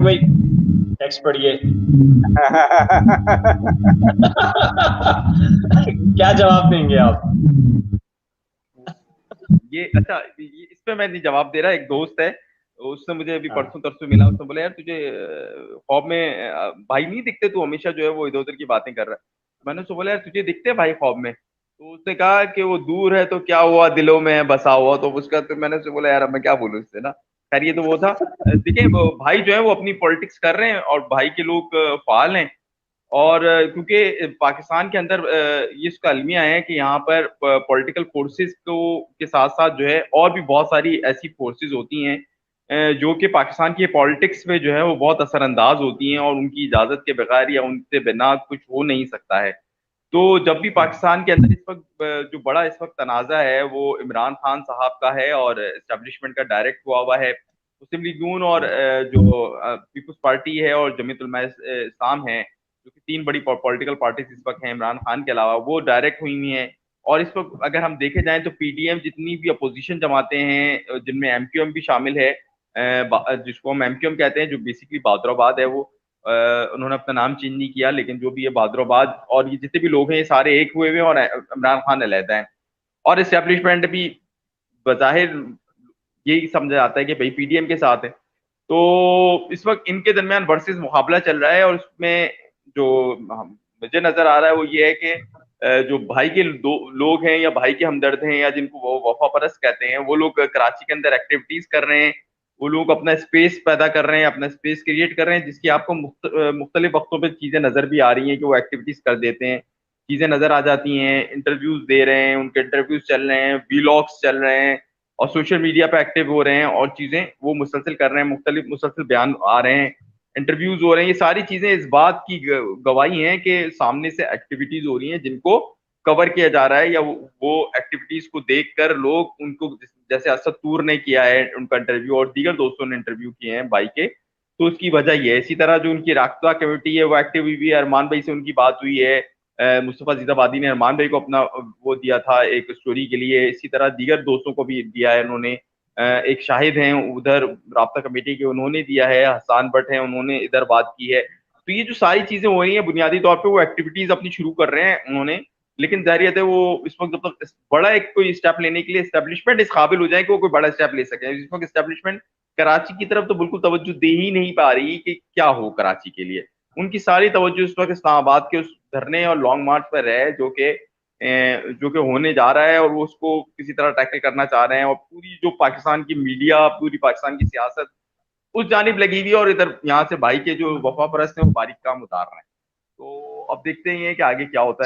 वही टेक्स्ट पढ़िए। क्या जवाब देंगे आप? ये अच्छा, इस पे मैं नहीं जवाब दे रहा। एक दोस्त है, उसने मुझे अभी हाँ। परसों तरसों मिला, उसने बोला यार तुझे ख्वाब में भाई नहीं दिखते, तू हमेशा जो है वो इधर उधर की बातें कर रहा है। मैंने उसको बोला यार तुझे दिखते हैं भाई ख्वाब में? तो उसने कहा कि वो दूर है तो क्या हुआ, दिलों में है बसा हुआ। तो उसका, तो मैंने उससे बोला यार अब मैं क्या बोलूं इससे ना। खैर ये तो वो था। देखिए वो भाई जो है वो अपनी पॉलिटिक्स कर रहे हैं और भाई के लोग फाल हैं। और क्योंकि पाकिस्तान के अंदर ये इसका अलमिया है कि यहाँ पर पॉलिटिकल फोर्सेस को के साथ साथ जो है और भी बहुत सारी ऐसी फोर्सेस होती हैं जो कि पाकिस्तान की पॉलिटिक्स में जो है वो बहुत असरअंदाज होती हैं, और उनकी इजाजत के बगैर या उनसे बिना कुछ हो नहीं सकता है। तो जब भी पाकिस्तान के अंदर इस वक्त जो बड़ा इस वक्त तनाज़ा है वो इमरान खान साहब का है, और एस्टेब्लिशमेंट का डायरेक्ट हुआ हुआ है। मुस्लिम लीग नून और जो पीपल्स पार्टी है और जमीयत उलमा इस्लाम है, जो कि तीन बड़ी पॉलिटिकल पार्टीज इस वक्त हैं इमरान खान के अलावा, वो डायरेक्ट हुई हुई हैं। और इस वक्त अगर हम देखे जाएं तो पीडीएम जितनी भी अपोजिशन जमातें हैं, जिनमें एमक्यूएम भी शामिल है, जिसको हम एमक्यूएम कहते हैं, जो बेसिकली बहादुराबाद है, वो उन्होंने अपना नाम चेंज नहीं किया, लेकिन जो भी है बहादुराबाद, और ये जितने भी लोग हैं ये सारे एक हुए हुए हैं, और इमरान खान अलहदा है। और इस्टेब्लिशमेंट भी बज़ाहिर यही समझा जाता है कि भाई पीडीएम के साथ है। तो इस वक्त इनके दरमियान वर्सेस मुकाबला चल रहा है, और उसमें जो मुझे नजर आ रहा है वो ये है कि जो भाई के दो लोग हैं या भाई के हमदर्द हैं या जिनको वो वफा परस्त कहते हैं, वो लोग कराची के अंदर एक्टिविटीज कर रहे हैं। वो लोग अपना स्पेस पैदा कर रहे हैं, अपना स्पेस क्रिएट कर रहे हैं, जिसकी आपको मुख्तलिफ वक्तों पर चीजें नजर भी आ रही हैं कि वो एक्टिविटीज कर देते हैं। चीजें नजर आ जाती हैं, इंटरव्यूज दे रहे हैं, उनके इंटरव्यूज चल रहे हैं, वीलॉग्स चल रहे हैं, और सोशल मीडिया पे एक्टिव हो रहे हैं, और चीजें वो मुसलसल कर रहे हैं, मुख्तलिफ मुसलसल बयान आ रहे हैं, इंटरव्यूज हो रहे हैं। ये सारी चीजें इस बात की गवाही हैं कि सामने से एक्टिविटीज हो रही हैं जिनको कवर किया जा रहा है, या वो एक्टिविटीज को देखकर लोग उनको, जैसे असद तूर ने किया है उनका इंटरव्यू, और दीगर दोस्तों ने इंटरव्यू किए हैं भाई के, तो उसकी वजह ये है। इसी तरह जो उनकी राख्ता कमेटी है वो एक्टिव हुई है, अरमान भाई से उनकी बात हुई है, मुस्तफ़ा जीदाबादी ने अरमान भाई को अपना वो दिया था एक स्टोरी के लिए। इसी तरह दीगर दोस्तों को भी दिया है उन्होंने। एक शाहिद हैं उधर राब्ता कमेटी के, उन्होंने दिया है, हसान भट्ट हैं उन्होंने इधर बात की है। तो ये जो सारी चीजें हो रही हैं बुनियादी तौर पे वो एक्टिविटीज अपनी शुरू कर रहे हैं उन्होंने। लेकिन जाहिर है वो इस वक्त जब तक बड़ा एक कोई स्टेप लेने के लिए एस्टेब्लिशमेंट इस काबिल हो जाए कि वो कोई बड़ा स्टेप ले सके, इस वक्त एस्टेब्लिशमेंट कराची की तरफ तो बिल्कुल तवज्जो दे ही नहीं पा रही कि क्या हो कराची के लिए। उनकी सारी तवज्जो इस वक्त इस्लामाबाद के उस धरने और लॉन्ग मार्च पर है जो कि होने जा रहा है, और वो उसको किसी तरह टैकल करना चाह रहे हैं, और पूरी जो पाकिस्तान की मीडिया, पूरी पाकिस्तान की सियासत उस जानिब लगी हुई है, और इधर यहाँ से भाई के जो वफा परस्त हैं वो बारीक काम उतार रहे हैं। तो अब देखते ही हैं कि आगे क्या होता है।